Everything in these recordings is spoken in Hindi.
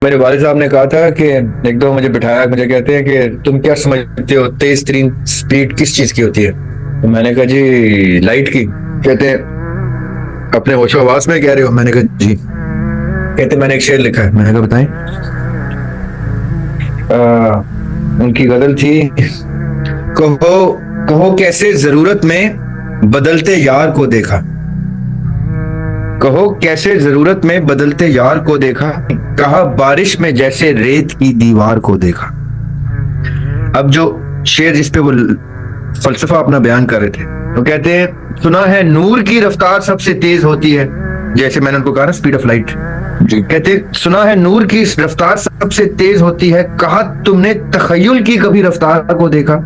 मेरे वालिद साहब ने कहा था कि एक दो मुझे बिठाया, मुझे कहते हैं कि तुम क्या समझते हो तेज तरीन स्पीड किस चीज की होती है? तो मैंने कहा जी लाइट की। कहते हैं अपने होशो हवास में कह रहे हो? मैंने कहा जी। कहते मैंने एक शेर लिखा है। मैंने कहा बताएं। उनकी गजल थी, कहो कहो कैसे जरूरत में बदलते यार को देखा, कहो कैसे जरूरत में बदलते यार को देखा, कहा बारिश में जैसे रेत की दीवार को देखा। अब जो शेर जिस पे वो फलसफा अपना बयान कर रहे थे, तो कहते हैं सुना है नूर की रफ्तार सबसे तेज होती है, जैसे मैंने उनको कहा ना स्पीड ऑफ लाइट जी। कहते सुना है नूर की रफ्तार सबसे तेज होती है, कहा तुमने तखय्युल की कभी रफ्तार को देखा।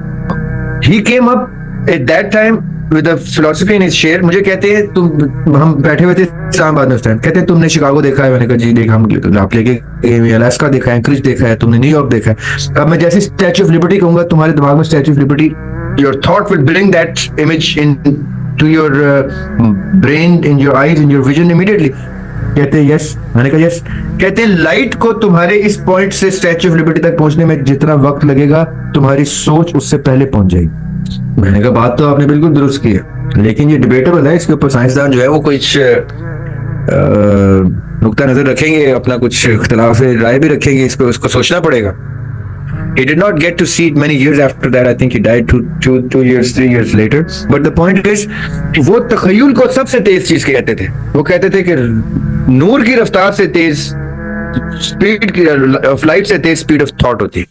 He came up at that time with a philosophy in his share. मुझे कहते हैं तुम, हम बैठे हुए थे इस्लामाबाद में उस टाइम, कहते हैं तुमने शिकागो देखा है? मैंने कहा जी देखा। हम आप लेके गए, अलास्का देखा है, क्रिच देखा है, तुमने न्यूयॉर्क देखा है। अब मैं जैसे स्टैच्यू ऑफ लिबर्टी कहूंगा, तुम्हारे दिमाग में Statue of Liberty, your thought will bring that image into your brain, in your eyes, in your vision immediately. कहते हैं यस। मैंने कहा यस। कहते हैं लाइट को तुम्हारे इस पॉइंट से स्टैच्यू ऑफ लिबर्टी तक पहुंचने में जितना वक्त लगेगा, तुम्हारी सोच उससे पहले पहुंच जाएगी। मैंने कहा बात तो आपने बिल्कुल दुरुस्त की है, लेकिन ये डिबेटेबल है। इसके ऊपर साइंसदान जो है वो कुछ नुक्ता नजर रखेंगे, अपना कुछ इख्तिलाफ राय भी रखेंगे इस पे, उसको सोचना पड़ेगा। He did not get to see it many years after that. I think he died two years, 3 years later. But the point is, वो तखय्युल को सबसे तेज चीज कहते थे। वो कहते थे कि नूर की रफ्तार से तेज स्पीड की, फ्लाइट से तेज स्पीड ऑफ थॉट होती है।